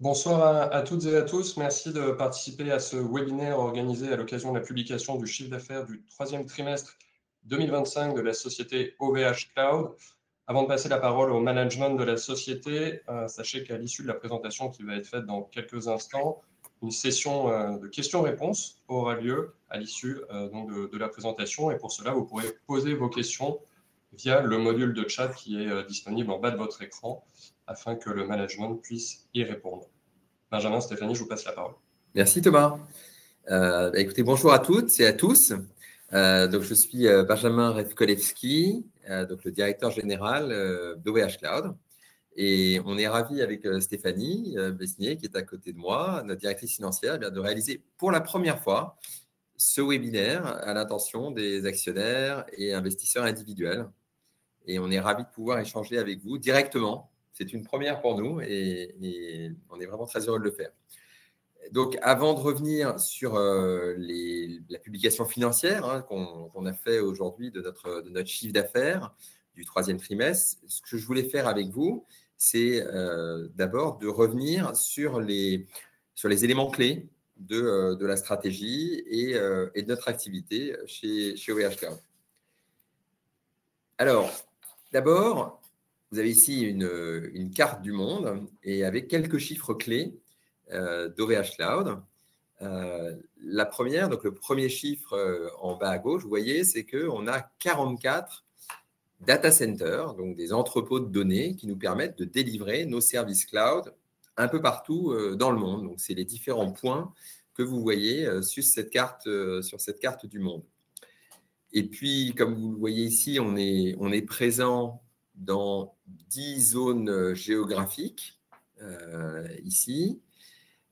Bonsoir à toutes et à tous. Merci de participer à ce webinaire organisé à l'occasion de la publication du chiffre d'affaires du troisième trimestre 2025 de la société OVH Cloud. Avant de passer la parole au management de la société, sachez qu'à l'issue de la présentation qui va être faite dans quelques instants, une session de questions-réponses aura lieu à l'issue de la présentation. Et pour cela, vous pourrez poser vos questions via le module de chat qui est disponible en bas de votre écran afin que le management puisse y répondre. Benjamin, Stéphanie, je vous passe la parole. Merci Thomas. Écoutez, bonjour à toutes et à tous. Donc, je suis Benjamin Redkolewski, donc le directeur général d'OVH Cloud. Et on est ravis avec Stéphanie Besnier, qui est à côté de moi, notre directrice financière, de réaliser pour la première fois ce webinaire à l'intention des actionnaires et investisseurs individuels. Et on est ravis de pouvoir échanger avec vous directement. C'est une première pour nous et on est vraiment très heureux de le faire. Donc, avant de revenir sur la publication financière qu'on a fait aujourd'hui de notre chiffre d'affaires du troisième trimestre, ce que je voulais faire avec vous, c'est d'abord de revenir sur les éléments clés de la stratégie et de notre activité chez OVH Cloud. Alors, d'abord, vous avez ici une carte du monde et avec quelques chiffres clés d'OVH Cloud. La première, donc le premier chiffre en bas à gauche, vous voyez, c'est qu'on a 44 data centers, donc des entrepôts de données qui nous permettent de délivrer nos services cloud un peu partout dans le monde. Donc, c'est les différents points que vous voyez sur cette carte du monde. Et puis, comme vous le voyez ici, on est présent dans 10 zones géographiques ici.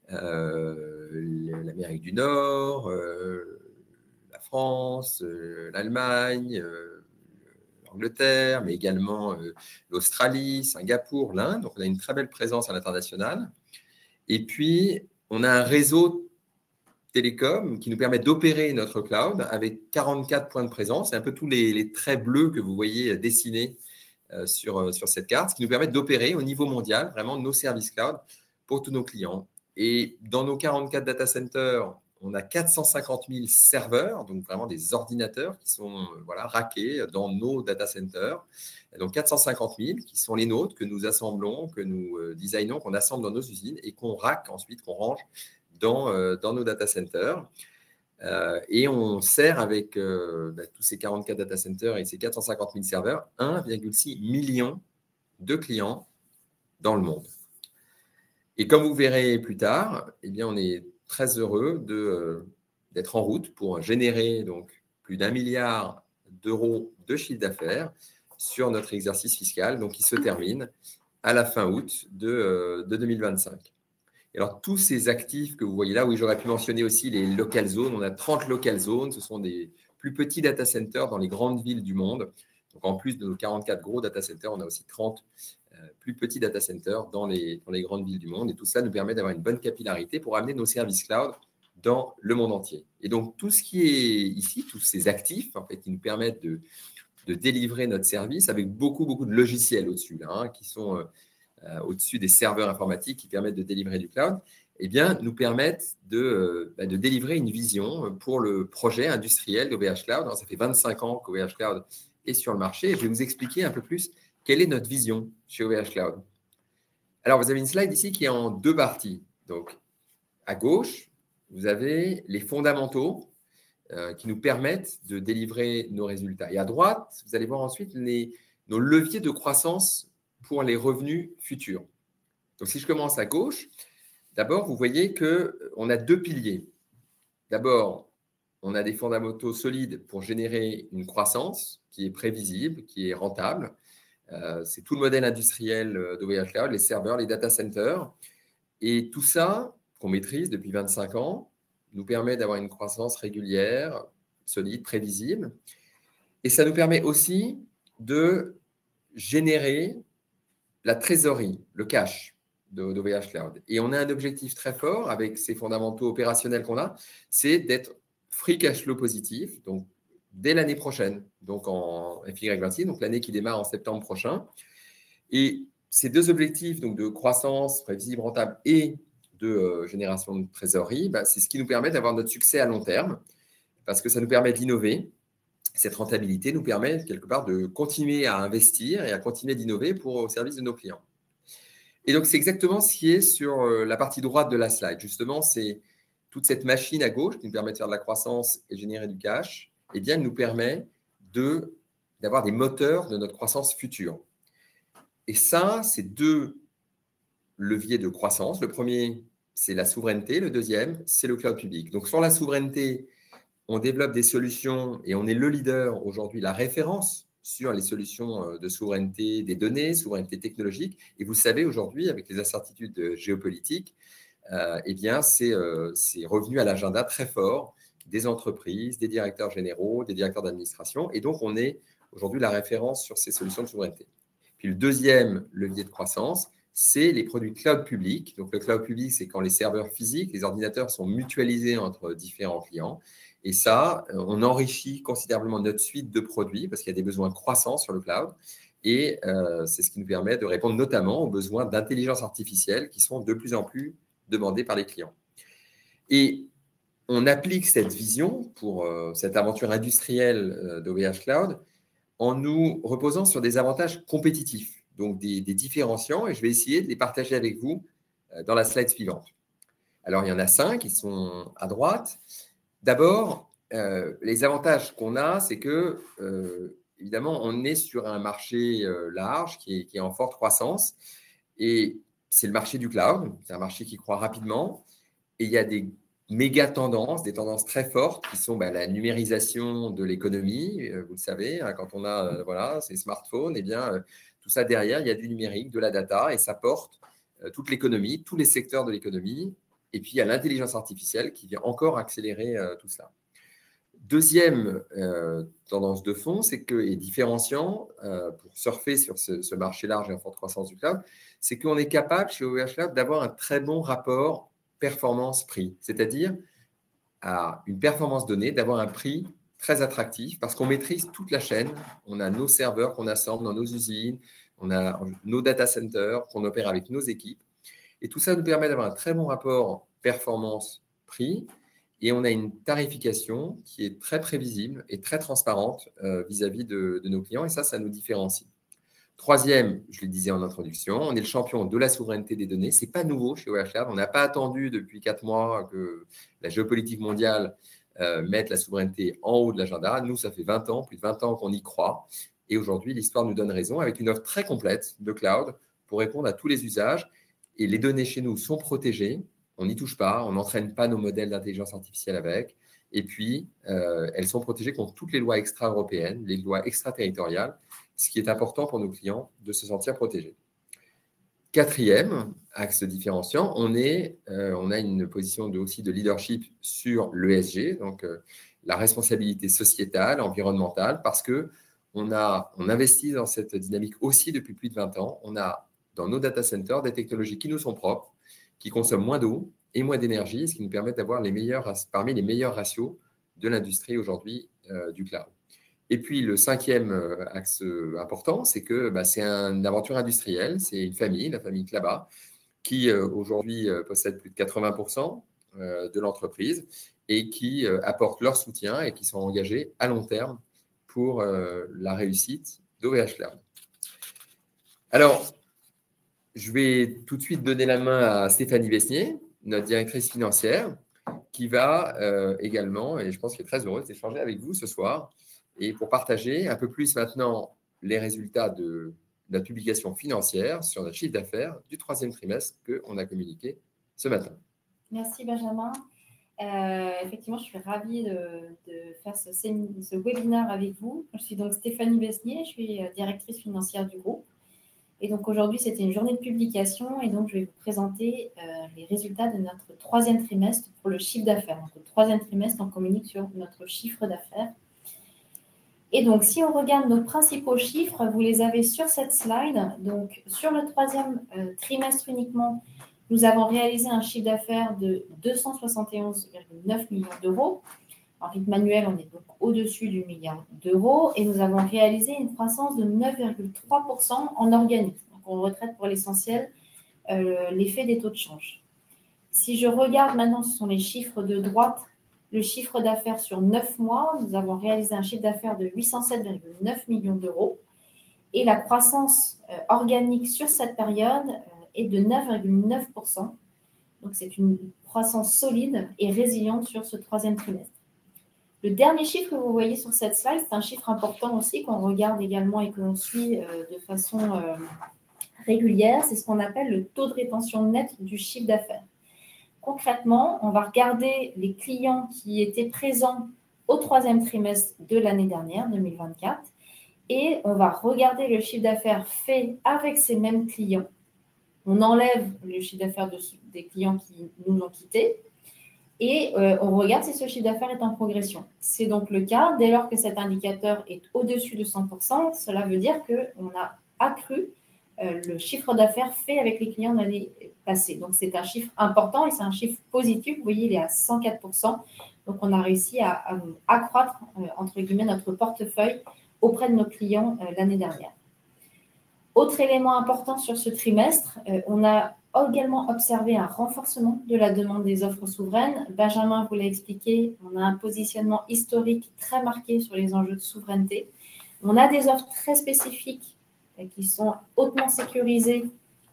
L'Amérique du Nord, la France, l'Allemagne, l'Angleterre, mais également l'Australie, Singapour, l'Inde. Donc, on a une très belle présence à l'international. Et puis, on a un réseau télécom qui nous permet d'opérer notre cloud avec 44 points de présence. C'est un peu tous les traits bleus que vous voyez dessinés sur cette carte, qui nous permettent d'opérer au niveau mondial vraiment nos services cloud pour tous nos clients. Et dans nos 44 data centers, on a 450 000 serveurs, donc vraiment des ordinateurs qui sont rackés dans nos data centers. Donc 450 000 qui sont les nôtres, que nous assemblons, que nous designons, qu'on assemble dans nos usines et qu'on rack ensuite, qu'on range dans nos data centers. Et on sert avec tous ces 44 data centers et ces 450 000 serveurs 1,6 million de clients dans le monde. Et comme vous verrez plus tard, eh bien, on est très heureux d'être en route pour générer donc plus d'1 milliard d'euros de chiffre d'affaires sur notre exercice fiscal, donc qui se termine à la fin août de 2025. Et alors, tous ces actifs que vous voyez là, oui, j'aurais pu mentionner aussi les local zones. On a 30 local zones. Ce sont des plus petits data centers dans les grandes villes du monde. Donc, en plus de nos 44 gros data centers, on a aussi 30 plus petits data centers dans les grandes villes du monde. Et tout ça nous permet d'avoir une bonne capillarité pour amener nos services cloud dans le monde entier. Et donc, tout ce qui est ici, tous ces actifs, en fait, qui nous permettent de délivrer notre service avec beaucoup de logiciels au-dessus, là, qui sont au-dessus des serveurs informatiques qui permettent de délivrer du cloud, eh bien, nous permettent de délivrer une vision pour le projet industriel d'OVH Cloud. Alors, ça fait 25 ans qu'OVH Cloud est sur le marché et je vais vous expliquer un peu plus quelle est notre vision chez OVH Cloud. Alors, vous avez une slide ici qui est en deux parties. Donc, à gauche, vous avez les fondamentaux qui nous permettent de délivrer nos résultats. Et à droite, vous allez voir ensuite nos leviers de croissance pour les revenus futurs. Donc, si je commence à gauche, d'abord, vous voyez qu'on a deux piliers. D'abord, on a des fondamentaux solides pour générer une croissance qui est prévisible, qui est rentable. C'est tout le modèle industriel d'OVH Cloud, les serveurs, les data centers. Et tout ça, qu'on maîtrise depuis 25 ans, nous permet d'avoir une croissance régulière, solide, prévisible. Et ça nous permet aussi de générer la trésorerie, le cash d'OVH Cloud. Et on a un objectif très fort avec ces fondamentaux opérationnels qu'on a, c'est d'être free cash flow positif, donc dès l'année prochaine, donc en FY26, donc l'année qui démarre en septembre prochain. Et ces deux objectifs, donc de croissance prévisible, rentable et de génération de trésorerie, c'est ce qui nous permet d'avoir notre succès à long terme, parce que ça nous permet d'innover. Cette rentabilité nous permet quelque part de continuer à investir et à continuer d'innover au service de nos clients. Et donc, c'est exactement ce qui est sur la partie droite de la slide. Justement, c'est toute cette machine à gauche qui nous permet de faire de la croissance et générer du cash, eh bien, elle nous permet d'avoir des moteurs de notre croissance future. Et ça, c'est deux leviers de croissance. Le premier, c'est la souveraineté. Le deuxième, c'est le cloud public. Donc, sur la souveraineté, on développe des solutions et on est le leader aujourd'hui, la référence sur les solutions de souveraineté des données, souveraineté technologique. Et vous savez, aujourd'hui, avec les incertitudes géopolitiques, eh bien, c'est revenu à l'agenda très fort des entreprises, des directeurs généraux, des directeurs d'administration. Et donc, on est aujourd'hui la référence sur ces solutions de souveraineté. Puis le deuxième levier de croissance, c'est les produits cloud public. Donc, le cloud public, c'est quand les serveurs physiques, les ordinateurs sont mutualisés entre différents clients. Et ça, on enrichit considérablement notre suite de produits parce qu'il y a des besoins croissants sur le cloud. Et c'est ce qui nous permet de répondre notamment aux besoins d'intelligence artificielle qui sont de plus en plus demandés par les clients. Et on applique cette vision pour cette aventure industrielle d'OVH Cloud en nous reposant sur des avantages compétitifs, donc des différenciants, et je vais essayer de les partager avec vous dans la slide suivante. Alors, il y en a 5 qui sont à droite. D'abord, les avantages qu'on a, c'est que, évidemment, on est sur un marché large qui est en forte croissance, et c'est le marché du cloud, c'est un marché qui croît rapidement, et il y a des méga tendances, des tendances très fortes qui sont la numérisation de l'économie. Vous le savez, hein, quand on a ces smartphones, eh bien, tout ça derrière, il y a du numérique, de la data, et ça porte toute l'économie, tous les secteurs de l'économie. Et puis, il y a l'intelligence artificielle qui vient encore accélérer tout ça. Deuxième tendance de fond, c'est que, et différenciant, pour surfer sur ce marché large et en forte croissance du cloud, c'est qu'on est capable chez OVH Cloud d'avoir un très bon rapport performance-prix, c'est-à-dire à une performance donnée, d'avoir un prix très attractif parce qu'on maîtrise toute la chaîne. On a nos serveurs qu'on assemble dans nos usines, on a nos data centers qu'on opère avec nos équipes. Et tout ça nous permet d'avoir un très bon rapport performance-prix et on a une tarification qui est très prévisible et très transparente vis-à-vis de nos clients et ça nous différencie. Troisième, je le disais en introduction, on est le champion de la souveraineté des données. Ce n'est pas nouveau chez OVH Cloud. On n'a pas attendu depuis 4 mois que la géopolitique mondiale mette la souveraineté en haut de l'agenda. Nous, ça fait 20 ans, plus de 20 ans qu'on y croit. Et aujourd'hui, l'histoire nous donne raison avec une offre très complète de cloud pour répondre à tous les usages. Et les données chez nous sont protégées. On n'y touche pas. On n'entraîne pas nos modèles d'intelligence artificielle avec. Et puis, elles sont protégées contre toutes les lois extra-européennes, les lois extraterritoriales, ce qui est important pour nos clients de se sentir protégés. Quatrième axe différenciant, on a une position aussi de leadership sur l'ESG, donc la responsabilité sociétale, environnementale, parce qu'on investit dans cette dynamique aussi depuis plus de 20 ans. On a dans nos data centers des technologies qui nous sont propres, qui consomment moins d'eau et moins d'énergie, ce qui nous permet d'avoir parmi les meilleurs ratios de l'industrie aujourd'hui du cloud. Et puis, le cinquième axe important, c'est que c'est une aventure industrielle, c'est une famille, la famille Klaba, qui aujourd'hui possède plus de 80% de l'entreprise et qui apportent leur soutien et qui sont engagés à long terme pour la réussite d'OVH Cloud. Alors, je vais tout de suite donner la main à Stéphanie Besnier, notre directrice financière, qui va également, et je pense qu'elle est très heureuse d'échanger avec vous ce soir, et pour partager un peu plus maintenant les résultats de la publication financière sur notre chiffre d'affaires du 3e trimestre qu'on a communiqué ce matin. Merci Benjamin. Effectivement, je suis ravie de faire ce webinaire avec vous. Je suis donc Stéphanie Besnier, je suis directrice financière du groupe. Et donc aujourd'hui, c'était une journée de publication et donc je vais vous présenter les résultats de notre 3e trimestre pour le chiffre d'affaires. Donc au 3e trimestre, on communique sur notre chiffre d'affaires. Et donc, si on regarde nos principaux chiffres, vous les avez sur cette slide. Donc, sur le 3e trimestre uniquement, nous avons réalisé un chiffre d'affaires de 271,9 millions d'euros. En rythme annuel, on est donc au-dessus du milliard d'euros et nous avons réalisé une croissance de 9,3% en organique. Donc, Donc, on retraite pour l'essentiel l'effet des taux de change. Si je regarde maintenant, ce sont les chiffres de droite. Le chiffre d'affaires sur 9 mois, nous avons réalisé un chiffre d'affaires de 807,9 millions d'euros. Et la croissance organique sur cette période est de 9,9%. Donc, c'est une croissance solide et résiliente sur ce troisième trimestre. Le dernier chiffre que vous voyez sur cette slide, c'est un chiffre important aussi qu'on regarde également et que l'on suit de façon régulière. C'est ce qu'on appelle le taux de rétention net du chiffre d'affaires. Concrètement, on va regarder les clients qui étaient présents au troisième trimestre de l'année dernière, 2024, et on va regarder le chiffre d'affaires fait avec ces mêmes clients. On enlève le chiffre d'affaires des clients qui nous ont quittés et on regarde si ce chiffre d'affaires est en progression. C'est donc le cas. Dès lors que cet indicateur est au-dessus de 100%, cela veut dire qu'on a accru le chiffre d'affaires fait avec les clients de l'année passée. Donc, c'est un chiffre important et c'est un chiffre positif. Vous voyez, il est à 104%. Donc, on a réussi à accroître, entre guillemets, notre portefeuille auprès de nos clients l'année dernière. Autre élément important sur ce trimestre, on a également observé un renforcement de la demande des offres souveraines. Benjamin vous l'a expliqué, on a un positionnement historique très marqué sur les enjeux de souveraineté. On a des offres très spécifiques qui sont hautement sécurisées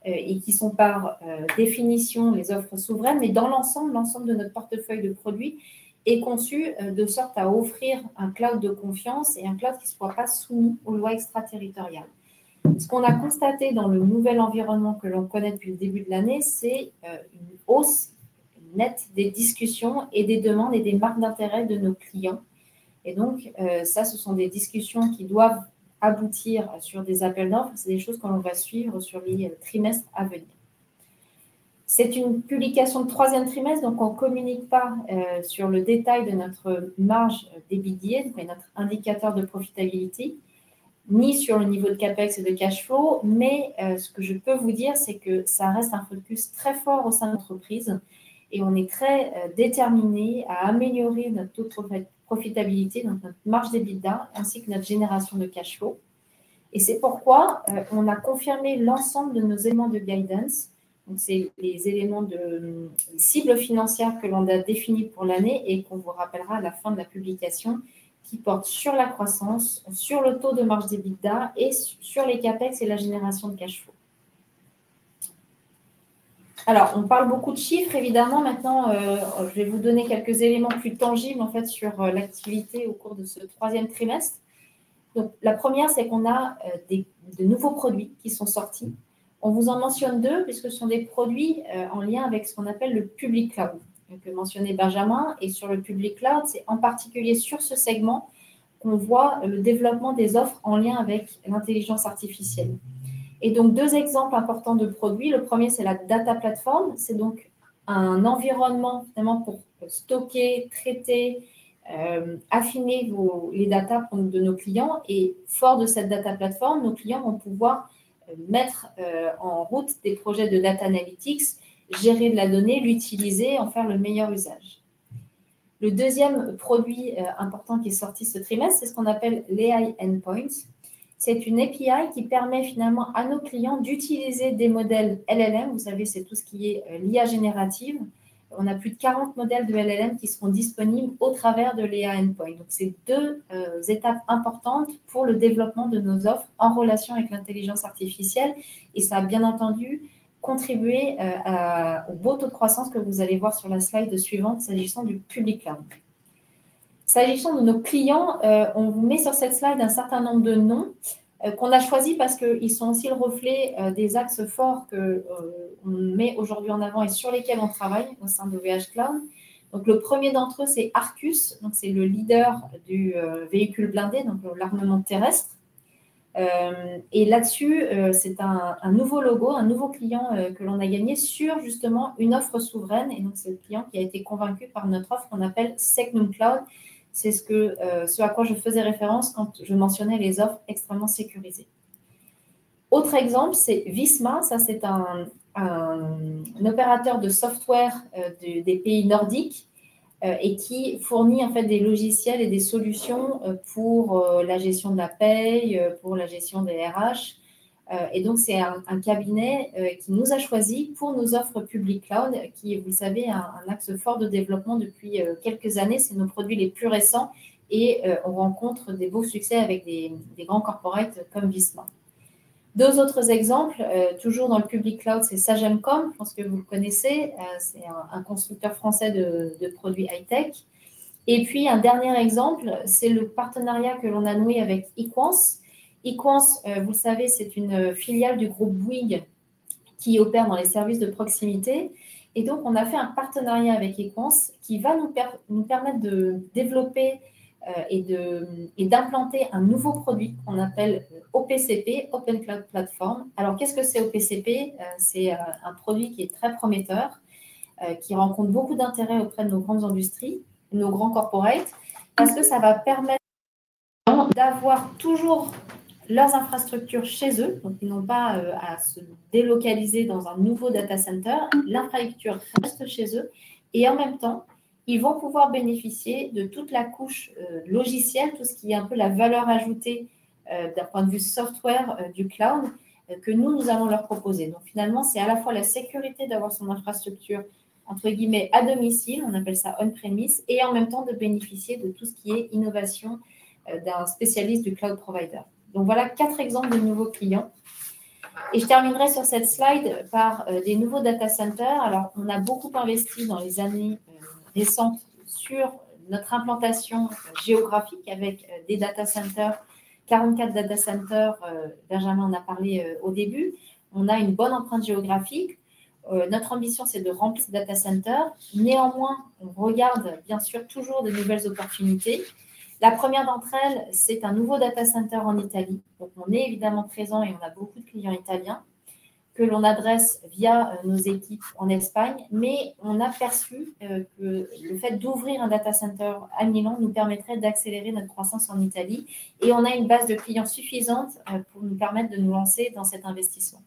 et qui sont par définition les offres souveraines, mais dans l'ensemble de notre portefeuille de produits est conçu de sorte à offrir un cloud de confiance et un cloud qui ne soit pas soumis aux lois extraterritoriales. Ce qu'on a constaté dans le nouvel environnement que l'on connaît depuis le début de l'année, c'est une hausse nette des discussions et des demandes et des marques d'intérêt de nos clients. Et donc, ça, ce sont des discussions qui doivent aboutir sur des appels d'offres. C'est des choses que l'on va suivre sur les trimestres à venir. C'est une publication de troisième trimestre, donc on ne communique pas sur le détail de notre marge d'EBITDA, donc notre indicateur de profitabilité, ni sur le niveau de CAPEX et de cash flow, mais ce que je peux vous dire, c'est que ça reste un focus très fort au sein de l'entreprise et on est très déterminé à améliorer notre taux de profitabilité, donc notre marge d'EBITDA, ainsi que notre génération de cash flow. Et c'est pourquoi on a confirmé l'ensemble de nos éléments de guidance. Donc, c'est les éléments de cibles financières que l'on a définis pour l'année et qu'on vous rappellera à la fin de la publication, qui portent sur la croissance, sur le taux de marge d'EBITDA et sur les CAPEX et la génération de cash flow. Alors, on parle beaucoup de chiffres, évidemment. Maintenant, je vais vous donner quelques éléments plus tangibles en fait, sur l'activité au cours de ce troisième trimestre. Donc, la première, c'est qu'on a de nouveaux produits qui sont sortis. On vous en mentionne deux, puisque ce sont des produits en lien avec ce qu'on appelle le public cloud, que mentionnait Benjamin. Et sur le public cloud, c'est en particulier sur ce segment qu'on voit le développement des offres en lien avec l'intelligence artificielle. Et donc, deux exemples importants de produits. Le premier, c'est la data platform. C'est donc un environnement finalement pour stocker, traiter, affiner les data de nos clients. Et fort de cette data platform, nos clients vont pouvoir mettre en route des projets de data analytics, gérer de la donnée, l'utiliser, en faire le meilleur usage. Le deuxième produit important qui est sorti ce trimestre, c'est ce qu'on appelle l'AI Endpoint. C'est une API qui permet finalement à nos clients d'utiliser des modèles LLM. Vous savez, c'est tout ce qui est l'IA générative. On a plus de 40 modèles de LLM qui seront disponibles au travers de l'AI Endpoint. Donc, c'est deux étapes importantes pour le développement de nos offres en relation avec l'intelligence artificielle. Et ça a bien entendu contribué au beau taux de croissance que vous allez voir sur la slide suivante s'agissant du public cloud. S'agissant de nos clients, on vous met sur cette slide un certain nombre de noms qu'on a choisis parce qu'ils sont aussi le reflet des axes forts qu'on met aujourd'hui en avant et sur lesquels on travaille au sein d'OVH Cloud. Donc, le premier d'entre eux, c'est Arcus. Donc, c'est le leader du véhicule blindé, donc l'armement terrestre. Et là-dessus, c'est un nouveau logo, un nouveau client que l'on a gagné sur justement une offre souveraine. Et donc, c'est le client qui a été convaincu par notre offre qu'on appelle Secnum Cloud. C'est ce à quoi je faisais référence quand je mentionnais les offres extrêmement sécurisées. Autre exemple, c'est Visma. Ça, c'est un opérateur de software des pays nordiques et qui fournit en fait des logiciels et des solutions pour la gestion de la paye, pour la gestion des RH, Et donc, c'est un cabinet qui nous a choisis pour nos offres public cloud, qui est, vous le savez, un axe fort de développement depuis quelques années. C'est nos produits les plus récents et on rencontre des beaux succès avec des grands corporates comme Visma. Deux autres exemples, toujours dans le public cloud, c'est Sagemcom, je pense que vous le connaissez, c'est un constructeur français de produits high-tech. Et puis, un dernier exemple, c'est le partenariat que l'on a noué avec Equance. Equance, vous le savez, c'est une filiale du groupe Bouygues qui opère dans les services de proximité. Et donc, on a fait un partenariat avec Equance qui va nous permettre de développer et d'implanter un nouveau produit qu'on appelle OPCP, Open Cloud Platform. Alors, qu'est-ce que c'est OPCP? C'est un produit qui est très prometteur, qui rencontre beaucoup d'intérêt auprès de nos grandes industries, nos grands corporates, parce que ça va permettre d'avoir toujours leurs infrastructures chez eux, donc ils n'ont pas à se délocaliser dans un nouveau data center, l'infrastructure reste chez eux, et en même temps, ils vont pouvoir bénéficier de toute la couche logicielle, tout ce qui est un peu la valeur ajoutée d'un point de vue software du cloud que nous allons leur proposer. Donc finalement, c'est à la fois la sécurité d'avoir son infrastructure entre guillemets à domicile, on appelle ça on-premise, et en même temps de bénéficier de tout ce qui est innovation d'un spécialiste du cloud provider. Donc voilà 4 exemples de nouveaux clients. Et je terminerai sur cette slide par des nouveaux data centers. Alors, on a beaucoup investi dans les années récentes sur notre implantation géographique avec des data centers, 44 data centers, Benjamin en a parlé au début. On a une bonne empreinte géographique. Notre ambition, c'est de remplir ce data center. Néanmoins, on regarde bien sûr toujours de nouvelles opportunités. La première d'entre elles, c'est un nouveau data center en Italie. Donc, on est évidemment présent et on a beaucoup de clients italiens que l'on adresse via nos équipes en Espagne. Mais on a perçu que le fait d'ouvrir un data center à Milan nous permettrait d'accélérer notre croissance en Italie. Et on a une base de clients suffisante pour nous permettre de nous lancer dans cet investissement.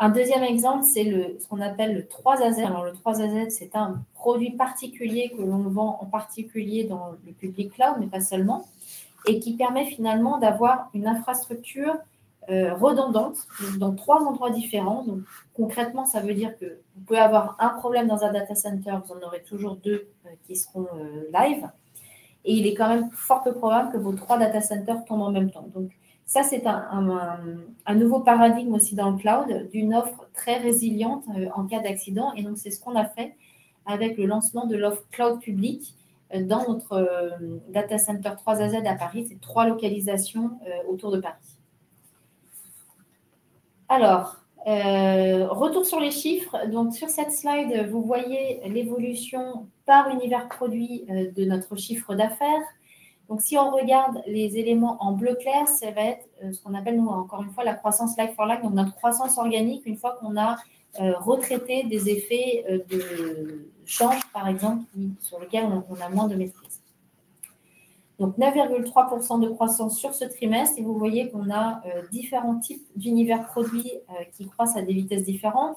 Un deuxième exemple, c'est ce qu'on appelle le 3AZ. Alors, le 3AZ, c'est un produit particulier que l'on vend en particulier dans le public cloud, mais pas seulement, et qui permet finalement d'avoir une infrastructure redondante dans 3 endroits différents. Donc, concrètement, ça veut dire que vous pouvez avoir un problème dans un data center, vous en aurez toujours 2 qui seront live, et il est quand même fort peu probable que vos 3 data centers tombent en même temps. Donc, ça, c'est un nouveau paradigme aussi dans le cloud, d'une offre très résiliente en cas d'accident. Et donc, c'est ce qu'on a fait avec le lancement de l'offre cloud public dans notre data center 3AZ à Paris. C'est 3 localisations autour de Paris. Alors, retour sur les chiffres. Donc, sur cette slide, vous voyez l'évolution par univers produit de notre chiffre d'affaires. Donc, si on regarde les éléments en bleu clair, ça va être ce qu'on appelle, nous, encore une fois, la croissance like for like, donc notre croissance organique, une fois qu'on a retraité des effets de change, par exemple, sur lesquels on a moins de maîtrise. Donc, 9,3% de croissance sur ce trimestre, et vous voyez qu'on a différents types d'univers produits qui croissent à des vitesses différentes.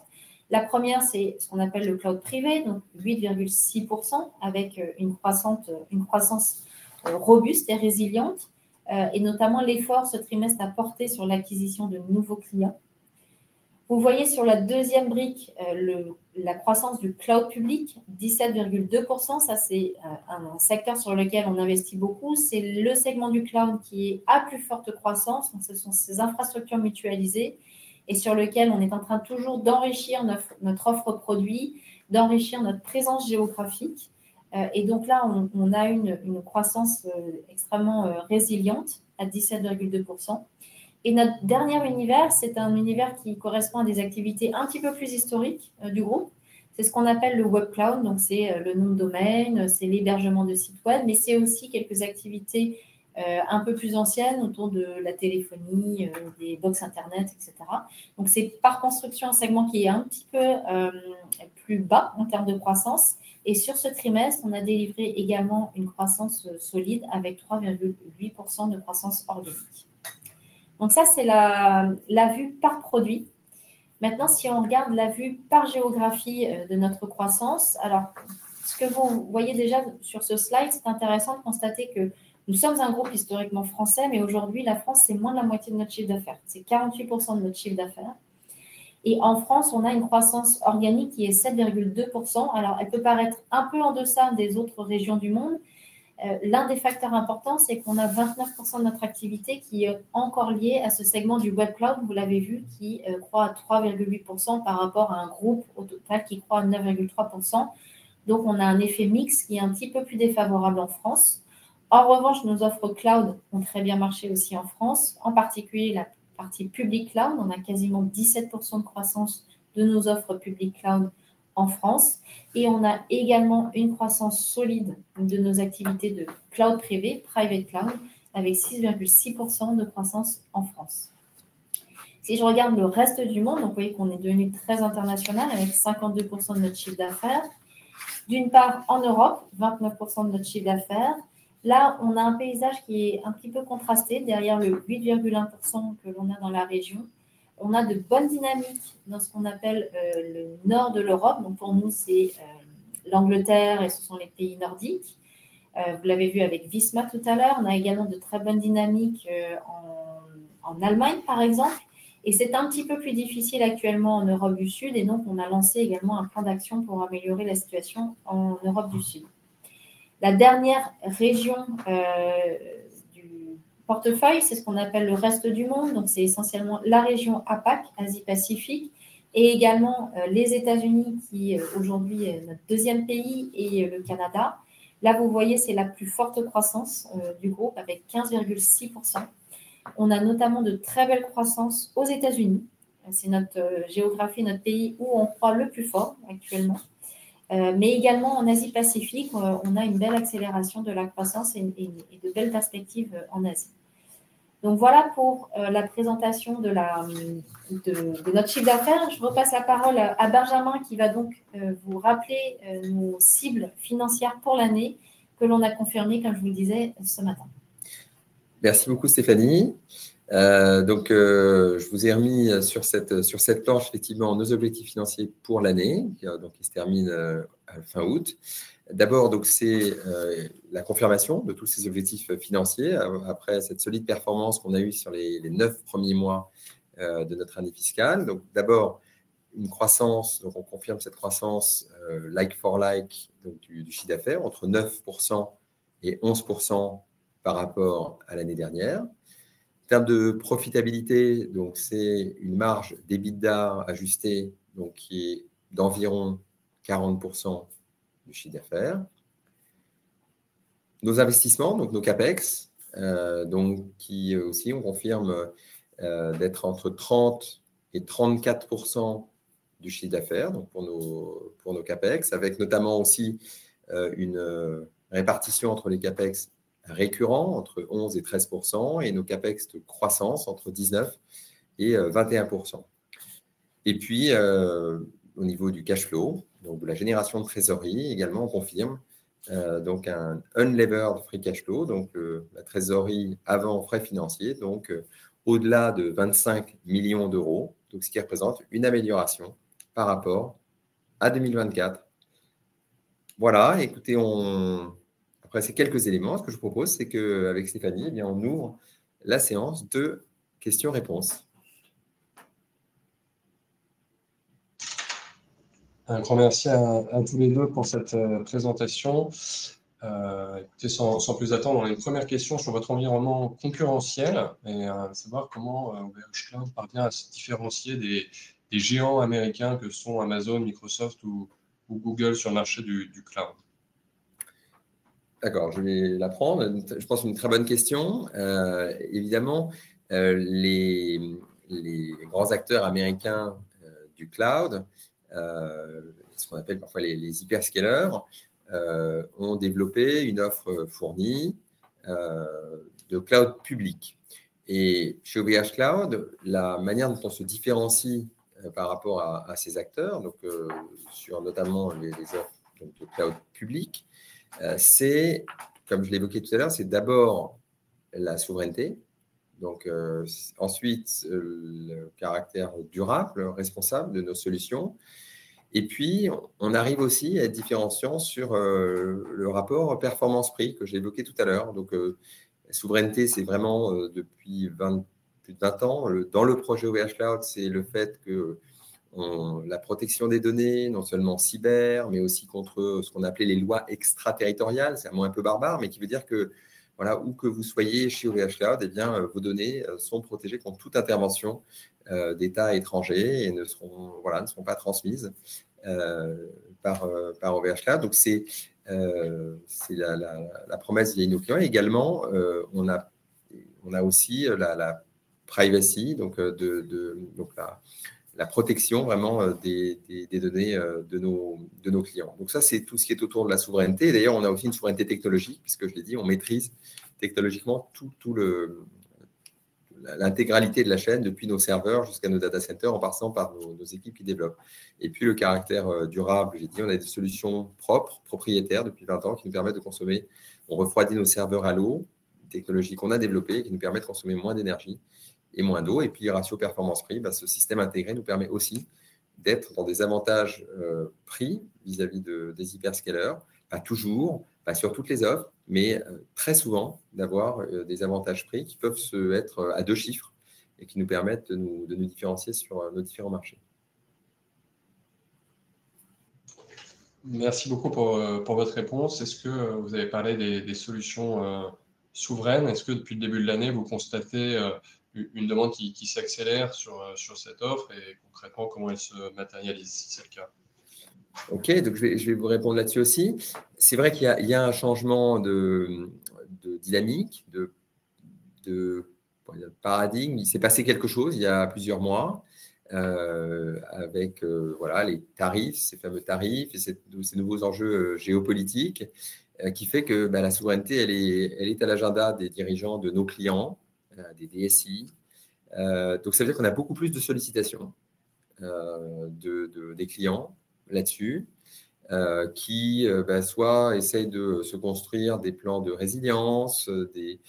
La première, c'est ce qu'on appelle le cloud privé, donc 8,6%, avec une croissance robuste et résiliente, et notamment l'effort ce trimestre a porté sur l'acquisition de nouveaux clients. Vous voyez sur la deuxième brique la croissance du cloud public, 17,2%. Ça, c'est un secteur sur lequel on investit beaucoup. C'est le segment du cloud qui est à plus forte croissance. Donc, ce sont ces infrastructures mutualisées et sur lequel on est en train toujours d'enrichir notre offre produit, d'enrichir notre présence géographique. Et donc là, on a une croissance extrêmement résiliente à 17,2%. Et notre dernier univers, c'est un univers qui correspond à des activités un petit peu plus historiques du groupe. C'est ce qu'on appelle le web cloud. Donc, c'est le nom de domaine, c'est l'hébergement de sites web, mais c'est aussi quelques activités un peu plus anciennes autour de la téléphonie, des box Internet, etc. Donc, c'est par construction un segment qui est un petit peu plus bas en termes de croissance. Et sur ce trimestre, on a délivré également une croissance solide avec 3,8% de croissance organique. Donc ça, c'est la vue par produit. Maintenant, si on regarde la vue par géographie de notre croissance, alors ce que vous voyez déjà sur ce slide, c'est intéressant de constater que Nous sommes un groupe historiquement français, mais aujourd'hui, la France, c'est moins de la moitié de notre chiffre d'affaires. C'est 48% de notre chiffre d'affaires. Et en France, on a une croissance organique qui est 7,2%. Alors, elle peut paraître un peu en deçà des autres régions du monde. L'un des facteurs importants, c'est qu'on a 29% de notre activité qui est encore liée à ce segment du web cloud, vous l'avez vu, qui croît à 3,8% par rapport à un groupe au total qui croît à 9,3%. Donc, on a un effet mix qui est un petit peu plus défavorable en France. En revanche, nos offres cloud ont très bien marché aussi en France, en particulier la partie public cloud. On a quasiment 17% de croissance de nos offres public cloud en France. Et on a également une croissance solide de nos activités de cloud privé, private cloud, avec 6,6% de croissance en France. Si je regarde le reste du monde, donc vous voyez qu'on est devenu très international avec 52% de notre chiffre d'affaires. D'une part, en Europe, 29% de notre chiffre d'affaires. Là, on a un paysage qui est un petit peu contrasté derrière le 8,1% que l'on a dans la région. On a de bonnes dynamiques dans ce qu'on appelle le nord de l'Europe. Donc, pour nous, c'est l'Angleterre et ce sont les pays nordiques. Vous l'avez vu avec Visma tout à l'heure. On a également de très bonnes dynamiques en Allemagne, par exemple. Et c'est un petit peu plus difficile actuellement en Europe du Sud. Et donc, on a lancé également un plan d'action pour améliorer la situation en Europe du Sud. La dernière région du portefeuille, c'est ce qu'on appelle le reste du monde. Donc, c'est essentiellement la région APAC, Asie-Pacifique, et également les États-Unis, qui aujourd'hui est notre deuxième pays, et le Canada. Là, vous voyez, c'est la plus forte croissance du groupe avec 15,6%. On a notamment de très belles croissances aux États-Unis. C'est notre géographie, notre pays où on croît le plus fort actuellement. Mais également en Asie-Pacifique, on a une belle accélération de la croissance et de belles perspectives en Asie. Donc voilà pour la présentation de notre chiffre d'affaires. Je repasse la parole à Benjamin qui va donc vous rappeler nos cibles financières pour l'année que l'on a confirmées, comme je vous le disais, ce matin. Merci beaucoup Stéphanie. Je vous ai remis sur cette planche effectivement nos objectifs financiers pour l'année, qui se termine à fin août. D'abord, c'est la confirmation de tous ces objectifs financiers après cette solide performance qu'on a eue sur les 9 premiers mois de notre année fiscale. Donc, d'abord, une croissance, donc on confirme cette croissance like for like donc du chiffre d'affaires entre 9% et 11% par rapport à l'année dernière. En termes de profitabilité, donc c'est une marge d'EBITDA ajustée donc qui est d'environ 40% du chiffre d'affaires. Nos investissements, donc nos CAPEX, qui aussi on confirme d'être entre 30 et 34% du chiffre d'affaires donc pour nos CAPEX, avec notamment aussi une répartition entre les CAPEX récurrents entre 11 et 13% et nos CAPEX de croissance entre 19 et 21%. Et puis, au niveau du cash flow, donc de la génération de trésorerie, également, on confirme donc un unlevered free cash flow, donc la trésorerie avant frais financiers, donc au-delà de 25 millions d'euros, donc ce qui représente une amélioration par rapport à 2024. Voilà, écoutez, après ces quelques éléments, ce que je propose, c'est qu'avec Stéphanie, eh bien, on ouvre la séance de questions-réponses. Un grand merci à tous les deux pour cette présentation. Écoutez, sans plus attendre, on a une première question sur votre environnement concurrentiel et savoir comment OVH Cloud parvient à se différencier des géants américains que sont Amazon, Microsoft ou Google sur le marché du cloud. D'accord, je vais la prendre. Je pense que c'est une très bonne question. Évidemment, les grands acteurs américains du cloud, ce qu'on appelle parfois les hyperscalers, ont développé une offre fournie de cloud public. Et chez OVH Cloud, la manière dont on se différencie par rapport à ces acteurs, donc sur notamment les offres donc, de cloud public, c'est, comme je l'évoquais tout à l'heure, c'est d'abord la souveraineté, donc ensuite le caractère durable, responsable de nos solutions, Et puis, on arrive aussi à être différenciant sur le rapport performance-prix que j'ai évoqué tout à l'heure. Donc, la souveraineté, c'est vraiment depuis plus de 20 ans. Dans le projet OVH Cloud, c'est le fait que la protection des données, non seulement cyber, mais aussi contre ce qu'on appelait les lois extraterritoriales. C'est un mot un peu barbare, mais qui veut dire que, voilà, où que vous soyez chez OVH Cloud, eh bien, vos données sont protégées contre toute intervention d'États étrangers et ne seront pas transmises par OVH Cloud. Donc, c'est la promesse vis-à-vis de nos clients. Et également, on a aussi la privacy, donc la protection vraiment des données de nos clients. Donc ça, c'est tout ce qui est autour de la souveraineté. D'ailleurs, on a aussi une souveraineté technologique, puisque je l'ai dit, on maîtrise technologiquement l'intégralité de la chaîne, depuis nos serveurs jusqu'à nos data centers, en passant par nos équipes qui développent. Et puis le caractère durable, j'ai dit, on a des solutions propres, propriétaires depuis 20 ans, qui nous permettent de consommer. On refroidit nos serveurs à l'eau, une technologie qu'on a développée, qui nous permet de consommer moins d'énergie et moins d'eau. Et puis, ratio performance-prix, ce système intégré nous permet aussi d'être dans des avantages prix vis-à-vis des hyperscalers, pas toujours, pas sur toutes les offres, mais très souvent d'avoir des avantages prix qui peuvent être à 2 chiffres et qui nous permettent de nous différencier sur nos différents marchés. Merci beaucoup pour votre réponse. Est-ce que vous avez parlé des solutions souveraines? Est-ce que depuis le début de l'année, vous constatez une demande qui s'accélère sur cette offre et concrètement, comment elle se matérialise si c'est le cas? Ok, donc je vais vous répondre là-dessus aussi. C'est vrai qu'il y a un changement de dynamique, de paradigme. Il s'est passé quelque chose il y a plusieurs mois avec les tarifs, ces fameux tarifs et ces nouveaux enjeux géopolitiques qui fait que la souveraineté, elle est à l'agenda des dirigeants de nos clients, des DSI. Donc, ça veut dire qu'on a beaucoup plus de sollicitations des clients là-dessus, qui soit essayent de se construire des plans de résilience, des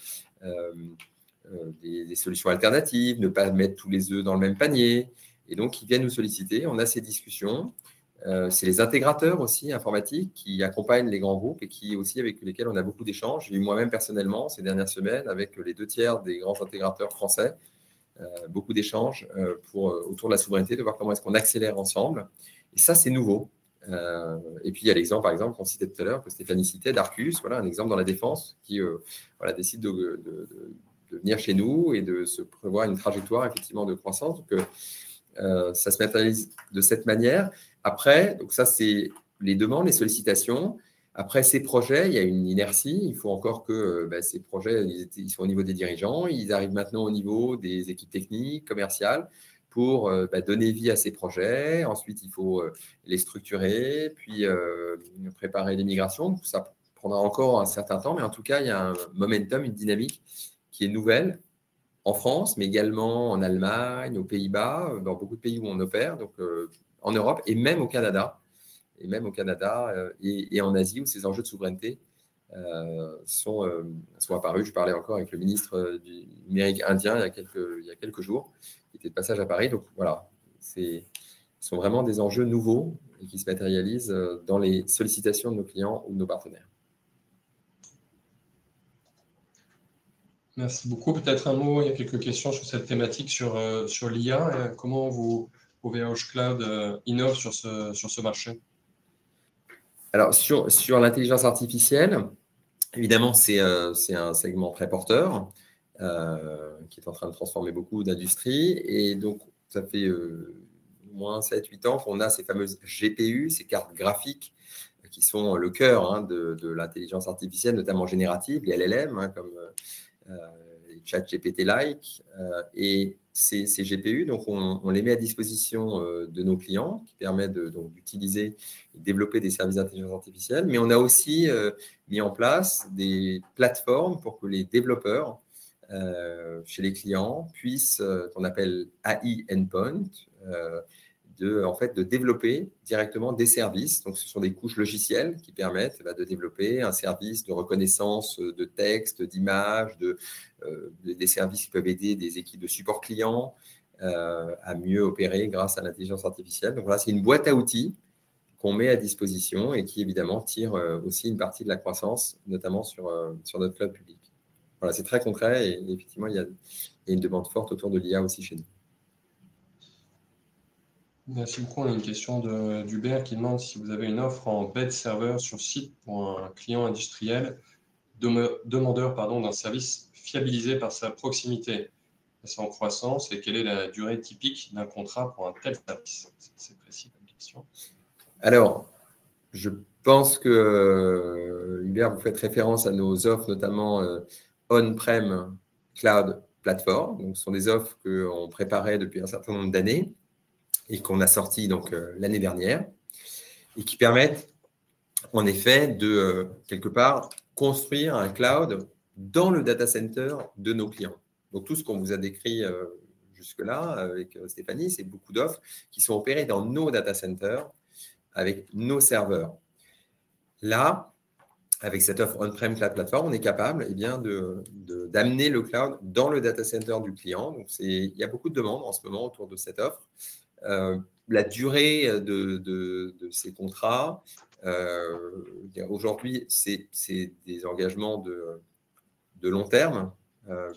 solutions alternatives, ne pas mettre tous les œufs dans le même panier. Et donc, ils viennent nous solliciter. On a ces discussions. C'est les intégrateurs aussi informatiques qui accompagnent les grands groupes et qui aussi avec lesquels on a beaucoup d'échanges. J'ai eu moi-même personnellement ces dernières semaines avec les 2/3 des grands intégrateurs français, beaucoup d'échanges autour de la souveraineté, de voir comment est-ce qu'on accélère ensemble. Et ça, c'est nouveau. Et puis, il y a l'exemple, par exemple, qu'on citait tout à l'heure, que Stéphanie citait, d'Arcus, voilà, un exemple dans la défense qui décide de venir chez nous et de se prévoir une trajectoire effectivement de croissance. Donc, ça se matérialise de cette manière. Après, donc ça, c'est les demandes, les sollicitations. Après ces projets, il y a une inertie. Il faut encore que ces projets, ils sont au niveau des dirigeants. Ils arrivent maintenant au niveau des équipes techniques, commerciales, pour donner vie à ces projets. Ensuite, il faut les structurer, puis préparer les migrations. Ça prendra encore un certain temps, mais en tout cas, il y a un momentum, une dynamique qui est nouvelle en France, mais également en Allemagne, aux Pays-Bas, dans beaucoup de pays où on opère, donc en Europe et même au Canada. Et en Asie, où ces enjeux de souveraineté sont apparus. Je parlais encore avec le ministre du numérique indien il y a quelques jours, qui était de passage à Paris. Donc voilà, ce sont vraiment des enjeux nouveaux et qui se matérialisent dans les sollicitations de nos clients ou de nos partenaires. Merci beaucoup. Peut-être un mot, il y a quelques questions sur cette thématique sur l'IA. Comment OVH Cloud innove sur ce marché? Alors, sur l'intelligence artificielle, évidemment, c'est un segment très porteur qui est en train de transformer beaucoup d'industries. Et donc, ça fait au moins 7-8 ans qu'on a ces fameuses GPU, ces cartes graphiques qui sont le cœur de l'intelligence artificielle, notamment générative, les LLM, comme les ChatGPT-like. Et ces GPU, donc on les met à disposition de nos clients qui permettent d'utiliser et de développer des services d'intelligence artificielle. Mais on a aussi mis en place des plateformes pour que les développeurs chez les clients puissent, qu'on appelle AI Endpoint, de développer directement des services. Donc, ce sont des couches logicielles qui permettent de développer un service de reconnaissance de texte, d'images, des services qui peuvent aider des équipes de support client à mieux opérer grâce à l'intelligence artificielle. Donc, voilà, c'est une boîte à outils qu'on met à disposition et qui, évidemment, tire aussi une partie de la croissance, notamment sur notre cloud public. Voilà, c'est très concret et effectivement, il y a une demande forte autour de l'IA aussi chez nous. Merci beaucoup. On a une question d'Hubert qui demande si vous avez une offre en bed serveur sur site pour un client industriel demandeur d'un service fiabilisé par sa proximité. C'est en croissance et quelle est la durée typique d'un contrat pour un tel service? C'est précis comme question. Alors, je pense que, Hubert, vous faites référence à nos offres, notamment on-prem cloud platform. Donc, ce sont des offres qu'on préparait depuis un certain nombre d'années et qu'on a sorties l'année dernière et qui permettent en effet de, quelque part, construire un cloud dans le data center de nos clients. Donc, tout ce qu'on vous a décrit jusque-là avec Stéphanie, c'est beaucoup d'offres qui sont opérées dans nos data centers avec nos serveurs. Là, avec cette offre on-prem cloud platform, on est capable d'amener le cloud dans le data center du client. Donc, il y a beaucoup de demandes en ce moment autour de cette offre. La durée de ces contrats, aujourd'hui, c'est des engagements de long terme,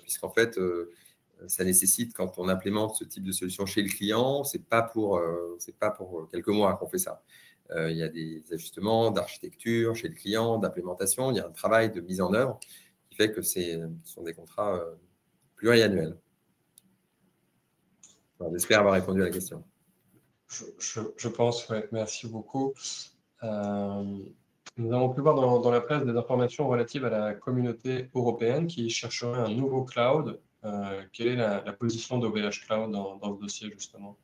puisqu'en fait, ça nécessite, quand on implémente ce type de solution chez le client, ce n'est pas pour quelques mois qu'on fait ça. Il y a des ajustements d'architecture chez le client, d'implémentation. Il y a un travail de mise en œuvre qui fait que ce sont des contrats pluriannuels. J'espère avoir répondu à la question. Je pense, oui. Merci beaucoup. Nous avons pu voir dans la presse des informations relatives à la communauté européenne qui chercherait un nouveau cloud. Quelle est la position d'OVH Cloud dans ce dossier, justement?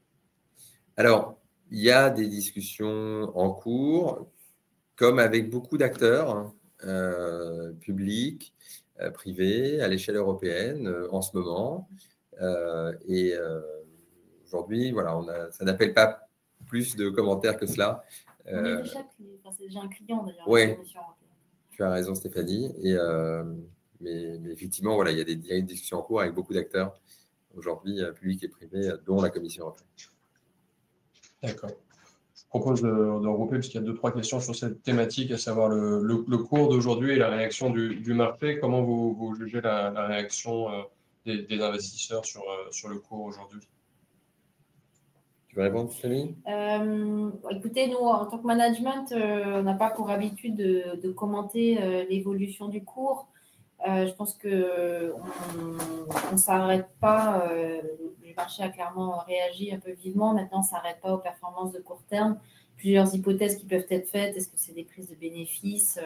Alors, il y a des discussions en cours, comme avec beaucoup d'acteurs publics, privés, à l'échelle européenne en ce moment. Aujourd'hui, voilà, ça n'appelle pas plus de commentaires que cela. C'est déjà un client d'ailleurs. Oui, tu as raison Stéphanie. Mais effectivement, voilà, il y a des discussions en cours avec beaucoup d'acteurs aujourd'hui, publics et privés, dont la Commission européenne. D'accord. Je propose de regrouper, puisqu'il y a 2-3 questions sur cette thématique, à savoir le cours d'aujourd'hui et la réaction du marché. Comment vous jugez la réaction des investisseurs sur le cours aujourd'hui? Tu veux répondre, Stéphanie? Écoutez, nous, en tant que management, on n'a pas pour habitude de commenter l'évolution du cours. Je pense qu'on ne s'arrête pas. Le marché a clairement réagi un peu vivement. Maintenant, on ne s'arrête pas aux performances de court terme. Plusieurs hypothèses qui peuvent être faites. Est-ce que c'est des prises de bénéfices?